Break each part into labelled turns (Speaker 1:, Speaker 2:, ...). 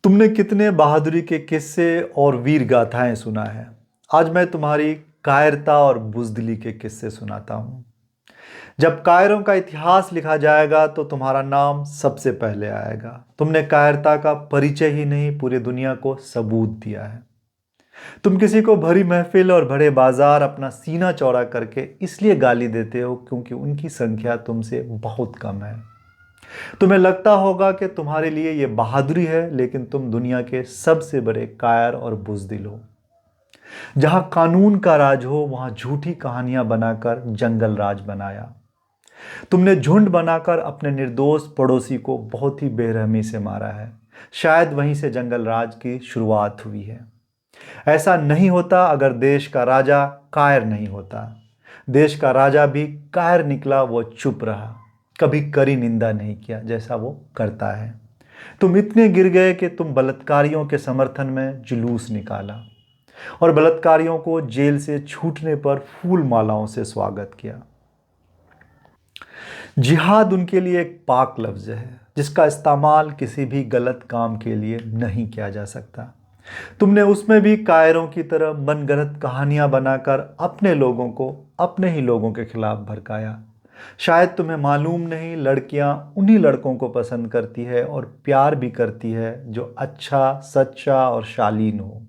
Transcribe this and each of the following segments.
Speaker 1: तुमने कितने बहादुरी के किस्से और वीर गाथाएं सुना है। आज मैं तुम्हारी कायरता और बुज़दिली के किस्से सुनाता हूँ। जब कायरों का इतिहास लिखा जाएगा तो तुम्हारा नाम सबसे पहले आएगा। तुमने कायरता का परिचय ही नहीं, पूरी दुनिया को सबूत दिया है। तुम किसी को भरी महफिल और बड़े बाजार अपना सीना चौड़ा करके इसलिए गाली देते हो क्योंकि उनकी संख्या तुमसे बहुत कम है। तुम्हें लगता होगा कि तुम्हारे लिए ये बहादुरी है, लेकिन तुम दुनिया के सबसे बड़े कायर और बुज़दिल हो। जहां कानून का राज हो वहां झूठी कहानियां बनाकर जंगल राज बनाया। तुमने झुंड बनाकर अपने निर्दोष पड़ोसी को बहुत ही बेरहमी से मारा है। शायद वहीं से जंगल राज की शुरुआत हुई है। ऐसा नहीं होता अगर देश का राजा कायर नहीं होता। देश का राजा भी कायर निकला, वो चुप रहा, कभी करी निंदा नहीं किया जैसा वो करता है। तुम इतने गिर गए कि तुम बलात्कारियों के समर्थन में जुलूस निकाला और बलात्कारियों को जेल से छूटने पर फूल मालाओं से स्वागत किया। जिहाद उनके लिए एक पाक लफ्ज है जिसका इस्तेमाल किसी भी गलत काम के लिए नहीं किया जा सकता। तुमने उसमें भी कायरों की तरह मनगढ़ंत कहानियां बनाकर अपने लोगों को अपने ही लोगों के खिलाफ भड़काया। शायद तुम्हें मालूम नहीं, लड़कियां उन्हीं लड़कों को पसंद करती है और प्यार भी करती है जो अच्छा, सच्चा और शालीन हो।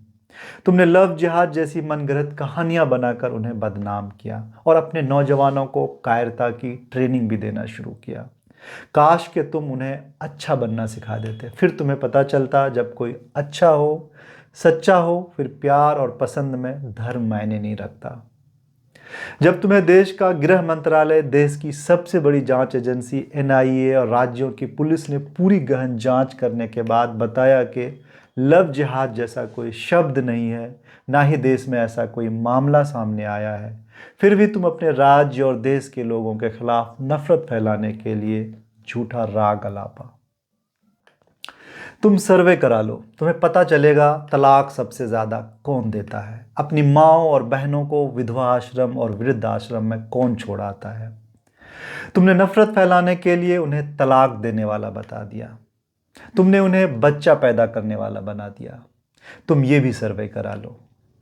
Speaker 1: तुमने लव जिहाद जैसी मनगढ़ंत कहानियां बनाकर उन्हें बदनाम किया और अपने नौजवानों को कायरता की ट्रेनिंग भी देना शुरू किया। काश कि तुम उन्हें अच्छा बनना सिखा देते, फिर तुम्हें पता चलता जब कोई अच्छा हो, सच्चा हो, फिर प्यार और पसंद में धर्म मायने नहीं रखता। जब तुम्हें देश का गृह मंत्रालय, देश की सबसे बड़ी जांच एजेंसी एनआईए और राज्यों की पुलिस ने पूरी गहन जांच करने के बाद बताया कि लव जिहाद जैसा कोई शब्द नहीं है, ना ही देश में ऐसा कोई मामला सामने आया है, फिर भी तुम अपने राज्य और देश के लोगों के खिलाफ नफरत फैलाने के लिए झूठा राग अलापा। तुम सर्वे करा लो, तुम्हें पता चलेगा तलाक सबसे ज़्यादा कौन देता है। अपनी माँओं और बहनों को विधवा आश्रम और वृद्ध आश्रम में कौन छोड़ाता है। तुमने नफरत फैलाने के लिए उन्हें तलाक देने वाला बता दिया। तुमने उन्हें बच्चा पैदा करने वाला बना दिया। तुम ये भी सर्वे करा लो,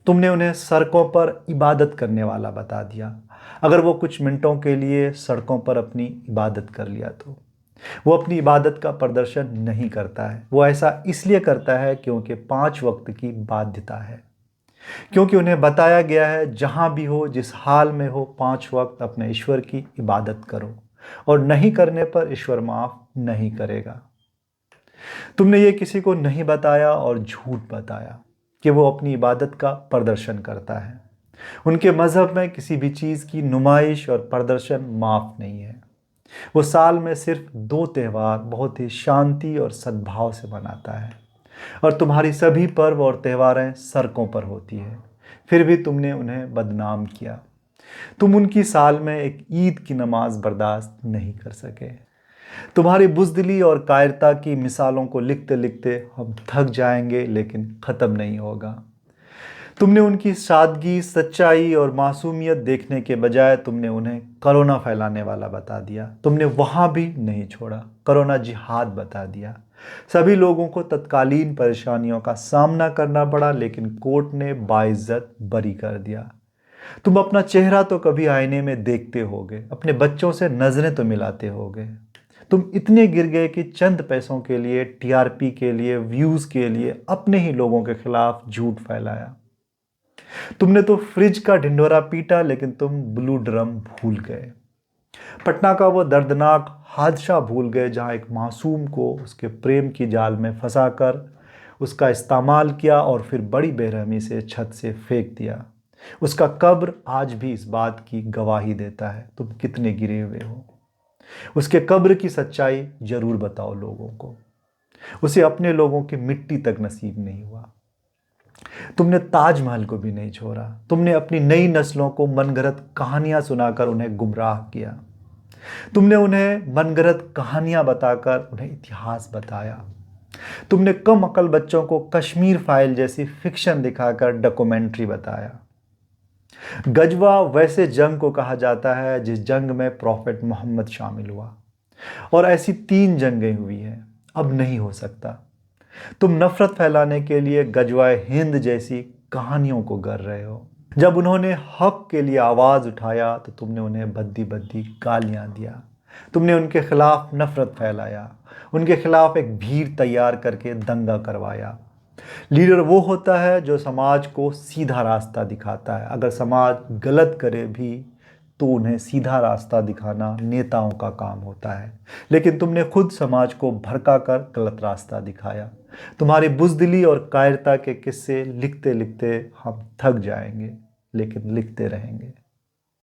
Speaker 1: तुमने उन्हें सड़कों पर इबादत करने वाला बता दिया। अगर वो कुछ मिनटों के लिए सड़कों पर अपनी इबादत कर लिया तो वो अपनी इबादत का प्रदर्शन नहीं करता है। वो ऐसा इसलिए करता है क्योंकि 5 वक्त की बाध्यता है, क्योंकि उन्हें बताया गया है जहां भी हो, जिस हाल में हो, 5 वक्त अपने ईश्वर की इबादत करो और नहीं करने पर ईश्वर माफ नहीं करेगा। तुमने ये किसी को नहीं बताया और झूठ बताया कि वो अपनी इबादत का प्रदर्शन करता है। उनके मजहब में किसी भी चीज़ की नुमाइश और प्रदर्शन माफ नहीं है। वो साल में सिर्फ 2 त्यौहार बहुत ही शांति और सद्भाव से मनाता है और तुम्हारी सभी पर्व और त्योहारें सड़कों पर होती है, फिर भी तुमने उन्हें बदनाम किया। तुम उनकी साल में एक ईद की नमाज बर्दाश्त नहीं कर सके। तुम्हारी बुज़दिली और कायरता की मिसालों को लिखते लिखते हम थक जाएंगे, लेकिन ख़त्म नहीं होगा। तुमने उनकी सादगी, सच्चाई और मासूमियत देखने के बजाय तुमने उन्हें कोरोना फैलाने वाला बता दिया। तुमने वहाँ भी नहीं छोड़ा, कोरोना जिहाद बता दिया। सभी लोगों को तत्कालीन परेशानियों का सामना करना पड़ा, लेकिन कोर्ट ने बाइज्जत बरी कर दिया। तुम अपना चेहरा तो कभी आईने में देखते होगे, अपने बच्चों से नज़रें तो मिलाते होगे। तुम इतने गिर गए कि चंद पैसों के लिए, टीआरपी के लिए, व्यूज़ के लिए अपने ही लोगों के खिलाफ झूठ फैलाया। तुमने तो फ्रिज का ढिंढोरा पीटा, लेकिन तुम ब्लू ड्रम भूल गए। पटना का वो दर्दनाक हादसा भूल गए जहां एक मासूम को उसके प्रेम की जाल में फंसाकर उसका इस्तेमाल किया और फिर बड़ी बेरहमी से छत से फेंक दिया। उसका कब्र आज भी इस बात की गवाही देता है तुम कितने गिरे हुए हो। उसके कब्र की सच्चाई जरूर बताओ लोगों को। उसे अपने लोगों की मिट्टी तक नसीब नहीं हुआ। तुमने ताजमहल को भी नहीं छोड़ा। तुमने अपनी नई नस्लों को मनगढ़ंत कहानियां सुनाकर उन्हें गुमराह किया। तुमने उन्हें मनगढ़ंत कहानियां बताकर उन्हें इतिहास बताया। तुमने कम अकल बच्चों को कश्मीर फाइल जैसी फिक्शन दिखाकर डॉक्यूमेंट्री बताया। गजवा वैसे जंग को कहा जाता है जिस जंग में प्रॉफेट मोहम्मद शामिल हुआ, और ऐसी 3 जंगें हुई हैं। अब नहीं हो सकता। तुम नफरत फैलाने के लिए गजवाए हिंद जैसी कहानियों को गर रहे हो। जब उन्होंने हक के लिए आवाज़ उठाया तो तुमने उन्हें भद्दी भद्दी गालियां दिया। तुमने उनके खिलाफ नफरत फैलाया, उनके खिलाफ एक भीड़ तैयार करके दंगा करवाया। लीडर वो होता है जो समाज को सीधा रास्ता दिखाता है। अगर समाज गलत करे भी तो उन्हें सीधा रास्ता दिखाना नेताओं का काम होता है। लेकिन तुमने खुद समाज को भड़का कर गलत रास्ता दिखाया। तुम्हारी बुज़दिली और कायरता के किस्से लिखते लिखते हम थक जाएंगे, लेकिन लिखते रहेंगे।